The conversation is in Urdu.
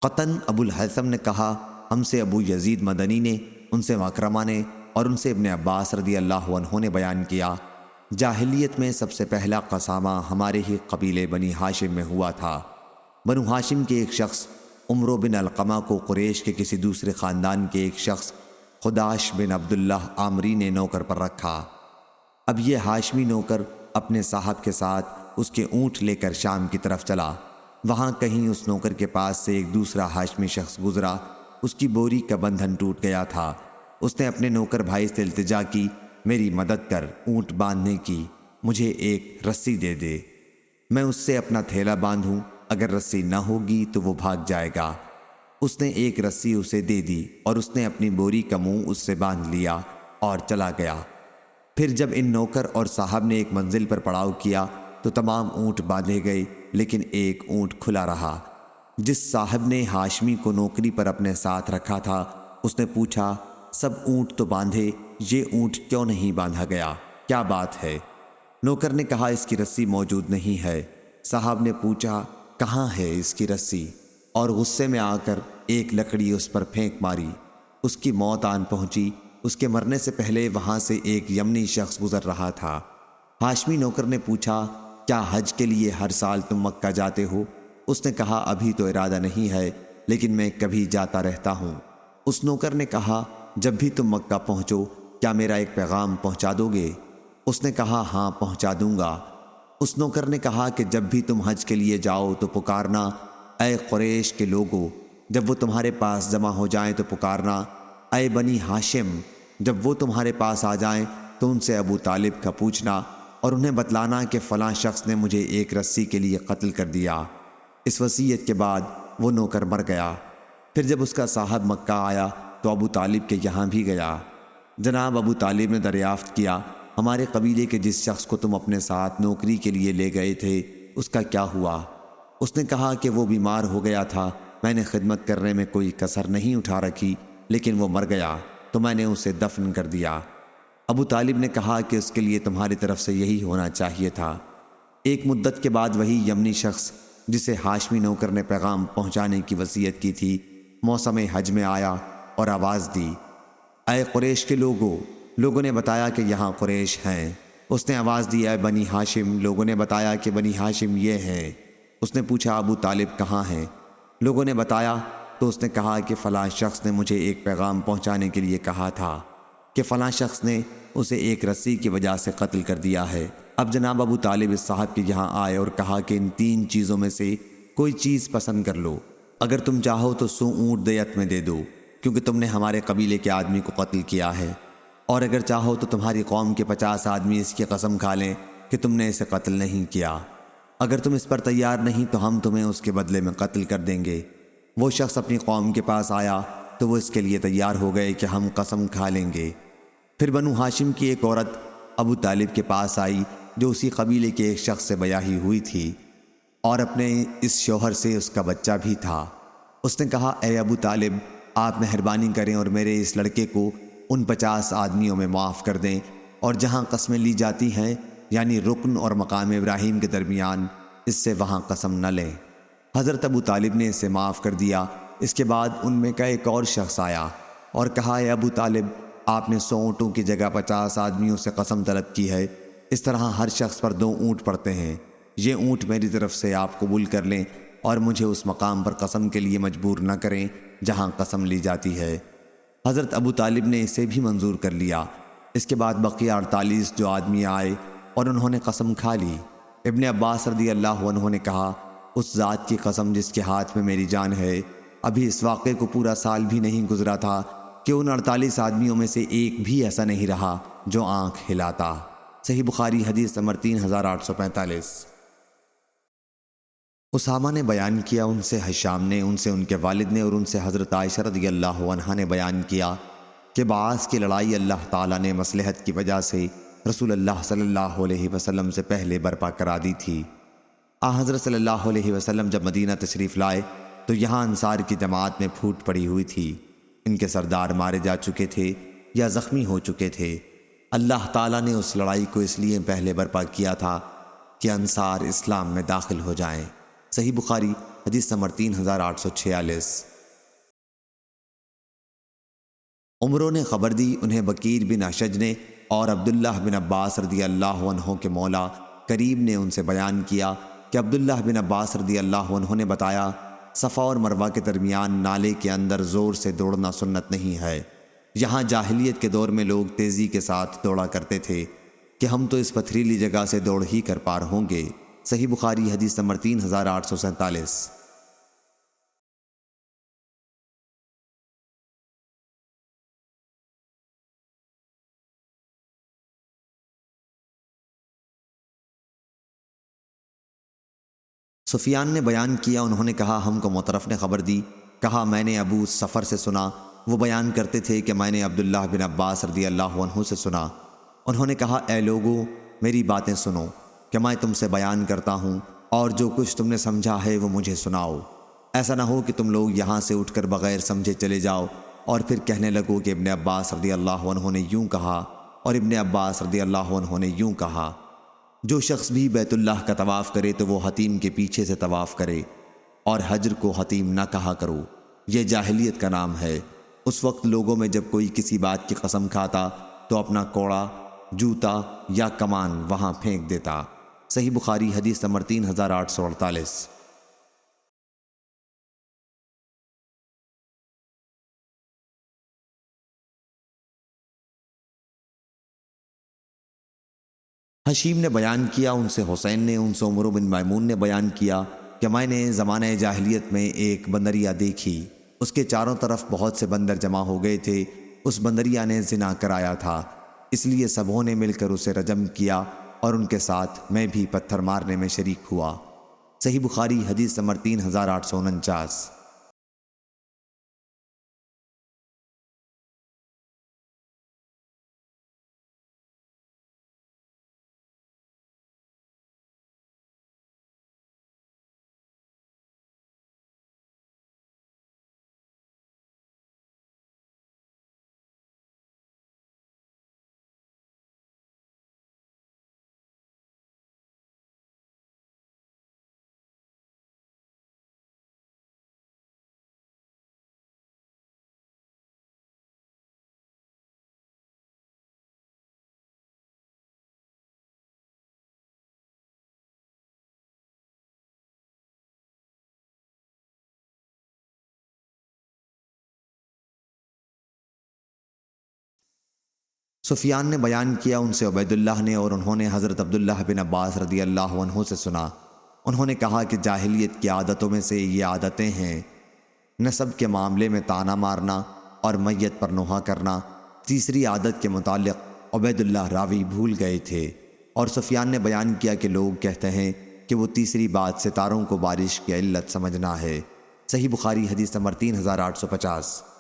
قطن ابو الحیثم نے کہا، ہم سے ابو یزید مدنی نے، ان سے مکرمہ نے اور ان سے ابن عباس رضی اللہ عنہ نے بیان کیا، جاہلیت میں سب سے پہلا قسامہ ہمارے ہی قبیلے بنی ہاشم میں ہوا تھا۔ بنو ہاشم کے ایک شخص عمرو بن علقمہ کو قریش کے کسی دوسرے خاندان کے ایک شخص خداش بن عبداللہ عامری نے نوکر پر رکھا۔ اب یہ ہاشمی نوکر اپنے صاحب کے ساتھ اس کے اونٹ لے کر شام کی طرف چلا۔ وہاں کہیں اس نوکر کے پاس سے ایک دوسرا ہاشمی شخص گزرا، اس کی بوری کا بندھن ٹوٹ گیا تھا۔ اس نے اپنے نوکر بھائی سے التجا کی، میری مدد کر اونٹ باندھنے کی، مجھے ایک رسی دے دے، میں اس سے اپنا تھیلا باندھوں، اگر رسی نہ ہوگی تو وہ بھاگ جائے گا۔ اس نے ایک رسی اسے دے دی اور اس نے اپنی بوری کا منہ اس سے باندھ لیا اور چلا گیا۔ پھر جب ان نوکر اور صاحب نے ایک منزل پر پڑاؤ کیا تو تمام اونٹ باندھے گئے، لیکن ایک اونٹ کھلا رہا۔ جس صاحب نے ہاشمی کو نوکری پر اپنے ساتھ رکھا تھا، اس نے پوچھا، سب اونٹ تو باندھے، یہ اونٹ کیوں نہیں باندھا گیا؟ کیا بات ہے؟ نوکر نے کہا، اس کی رسی موجود نہیں ہے۔ صاحب نے پوچھا، کہاں ہے اس کی رسی؟ اور غصے میں آ کر ایک لکڑی اس پر پھینک ماری۔ اس کی موت آن پہنچی۔ اس کے مرنے سے پہلے وہاں سے ایک یمنی شخص گزر رہا تھا۔ ہاشمی نوکر نے پوچھا، کیا حج کے لیے ہر سال تم مکہ جاتے ہو؟ اس نے کہا، ابھی تو ارادہ نہیں ہے، لیکن میں کبھی جاتا رہتا ہوں۔ اس نوکر نے کہا، جب بھی تم مکہ پہنچو کیا میرا ایک پیغام پہنچا دو گے؟ اس نے کہا، ہاں پہنچا دوں گا۔ اس نوکر نے کہا کہ جب بھی تم حج کے لیے جاؤ تو پکارنا، اے قریش کے لوگو، جب وہ تمہارے پاس جمع ہو جائیں تو پکارنا، اے بنی ہاشم، جب وہ تمہارے پاس آ جائیں تو ان سے ابو طالب کا پوچھنا اور انہیں بتلانا کہ فلاں شخص نے مجھے ایک رسی کے لیے قتل کر دیا۔ اس وصیت کے بعد وہ نوکر مر گیا۔ پھر جب اس کا صاحب مکہ آیا تو ابو طالب کے یہاں بھی گیا۔ جناب ابو طالب نے دریافت کیا، ہمارے قبیلے کے جس شخص کو تم اپنے ساتھ نوکری کے لیے لے گئے تھے، اس کا کیا ہوا؟ اس نے کہا کہ وہ بیمار ہو گیا تھا، میں نے خدمت کرنے میں کوئی کسر نہیں اٹھا رکھی، لیکن وہ مر گیا تو میں نے اسے دفن کر دیا۔ ابو طالب نے کہا کہ اس کے لیے تمہاری طرف سے یہی ہونا چاہیے تھا۔ ایک مدت کے بعد وہی یمنی شخص جسے ہاشمی نوکر نے پیغام پہنچانے کی وصیت کی تھی، موسم حج میں آیا اور آواز دی، اے قریش کے لوگوں، لوگوں نے بتایا کہ یہاں قریش ہیں۔ اس نے آواز دی، اے بنی ہاشم، لوگوں نے بتایا کہ بنی ہاشم یہ ہیں۔ اس نے پوچھا، ابو طالب کہاں ہیں؟ لوگوں نے بتایا تو اس نے کہا کہ فلاں شخص نے مجھے ایک پیغام پہنچانے کے لیے کہا تھا کہ فلاں شخص نے اسے ایک رسی کی وجہ سے قتل کر دیا ہے۔ اب جناب ابو طالب اس صاحب کے یہاں آئے اور کہا کہ ان تین چیزوں میں سے کوئی چیز پسند کر لو، اگر تم چاہو تو 100 اونٹ دیت میں دے دو، کیونکہ تم نے ہمارے قبیلے کے آدمی کو قتل کیا ہے، اور اگر چاہو تو تمہاری قوم کے 50 آدمی اس کی قسم کھا لیں کہ تم نے اسے قتل نہیں کیا۔ اگر تم اس پر تیار نہیں تو ہم تمہیں اس کے بدلے میں قتل کر دیں گے۔ وہ شخص اپنی قوم کے پاس آیا تو وہ اس کے لیے تیار ہو گئے کہ ہم قسم کھا لیں گے۔ پھر بنو ہاشم کی ایک عورت ابو طالب کے پاس آئی جو اسی قبیلے کے ایک شخص سے بیاہی ہوئی تھی اور اپنے اس شوہر سے اس کا بچہ بھی تھا۔ اس نے کہا، اے ابو طالب، آپ مہربانی کریں اور میرے اس لڑکے کو ان 50 آدمیوں میں معاف کر دیں، اور جہاں قسمیں لی جاتی ہیں یعنی رکن اور مقام ابراہیم کے درمیان، اس سے وہاں قسم نہ لیں۔ حضرت ابو طالب نے اسے معاف کر دیا۔ اس کے بعد ان میں کا ایک اور شخص آیا اور کہا، اے ابو طالب، آپ نے 100 اونٹوں کی جگہ 50 آدمیوں سے قسم طلب کی ہے، اس طرح ہر شخص پر 2 اونٹ پڑتے ہیں، یہ اونٹ میری طرف سے آپ قبول کر لیں اور مجھے اس مقام پر قسم کے لیے مجبور نہ کریں جہاں قسم لی جاتی ہے۔ حضرت ابو طالب نے اسے بھی منظور کر لیا۔ اس کے بعد بقیہ 48 جو آدمی آئے اور انہوں نے قسم کھا لی۔ ابن عباس رضی اللہ عنہ نے کہا، اس ذات کی قسم جس کے ہاتھ میں میری جان ہے، ابھی اس واقعے کو پورا سال بھی نہیں گزرا تھا کہ ان 48 آدمیوں میں سے ایک بھی ایسا نہیں رہا جو آنکھ ہلاتا۔ صحیح بخاری حدیث نمبر 3845۔ اسامہ نے بیان کیا، ان سے حشام نے، ان سے ان کے والد نے، اور ان سے حضرت عائشہ رضی اللہ عنہا نے بیان کیا کہ بعث کی لڑائی اللہ تعالیٰ نے مصلحت کی وجہ سے رسول اللہ صلی اللہ علیہ وسلم سے پہلے برپا کرا دی تھی۔ حضرت صلی اللہ علیہ وسلم جب مدینہ تشریف لائے تو یہاں انصار کی جماعت میں پھوٹ پڑی ہوئی تھی۔ ان کے سردار مارے جا چکے تھے یا زخمی ہو چکے تھے۔ اللہ تعالیٰ نے اس لڑائی کو اس لیے پہلے برپا کیا تھا کہ انصار اسلام میں داخل ہو جائیں۔ صحیح بخاری حدیث نمبر 3846۔ عمروں نے خبر دی، انہیں بکیر بن اشج نے اور عبداللہ بن عباس رضی اللہ عنہ کے مولا قریب نے ان سے بیان کیا کہ عبداللہ بن عباس رضی اللہ عنہ نے بتایا، صفا اور مروہ کے درمیان نالے کے اندر زور سے دوڑنا سنت نہیں ہے۔ یہاں جاہلیت کے دور میں لوگ تیزی کے ساتھ دوڑا کرتے تھے کہ ہم تو اس پتھریلی جگہ سے دوڑ ہی کر پار ہوں گے۔ صحیح بخاری حدیث نمبر 3847۔ سفیان نے بیان کیا، انہوں نے کہا ہم کو مطرف نے خبر دی، کہا میں نے ابو سفر سے سنا، وہ بیان کرتے تھے کہ میں نے عبداللہ بن عباس رضی اللہ عنہ سے سنا، انہوں نے کہا اے لوگو میری باتیں سنو کہ میں تم سے بیان کرتا ہوں، اور جو کچھ تم نے سمجھا ہے وہ مجھے سناؤ، ایسا نہ ہو کہ تم لوگ یہاں سے اٹھ کر بغیر سمجھے چلے جاؤ اور پھر کہنے لگو کہ ابن عباس رضی اللہ عنہ نے یوں کہا اور ابن عباس رضی اللہ عنہ نے یوں کہا۔ جو شخص بھی بیت اللہ کا طواف کرے تو وہ حتیم کے پیچھے سے طواف کرے، اور حجر کو حتیم نہ کہا کرو، یہ جاہلیت کا نام ہے۔ اس وقت لوگوں میں جب کوئی کسی بات کی قسم کھاتا تو اپنا کوڑا، جوتا یا کمان وہاں پھینک دیتا۔ صحیح بخاری حدیث نمبر 3848۔ حشیم نے بیان کیا، ان سے حسین نے، ان سے عمرو بن میمون نے بیان کیا کہ میں نے زمانہ جاہلیت میں ایک بندریا دیکھی، اس کے چاروں طرف بہت سے بندر جمع ہو گئے تھے، اس بندریا نے زنا کرایا تھا، اس لیے سبوں نے مل کر اسے رجم کیا اور ان کے ساتھ میں بھی پتھر مارنے میں شریک ہوا۔ صحیح بخاری حدیث نمبر 3849۔ سفیان نے بیان کیا، ان سے عبید اللہ نے، اور انہوں نے حضرت عبداللہ بن عباس رضی اللہ عنہ سے سنا، انہوں نے کہا کہ جاہلیت کی عادتوں میں سے یہ عادتیں ہیں، نسب کے معاملے میں طعنہ مارنا اور میت پر نوحہ کرنا۔ تیسری عادت کے متعلق عبید اللہ راوی بھول گئے تھے، اور سفیان نے بیان کیا کہ لوگ کہتے ہیں کہ وہ تیسری بات ستاروں کو بارش کی علت سمجھنا ہے۔ صحیح بخاری حدیث نمبر 3850۔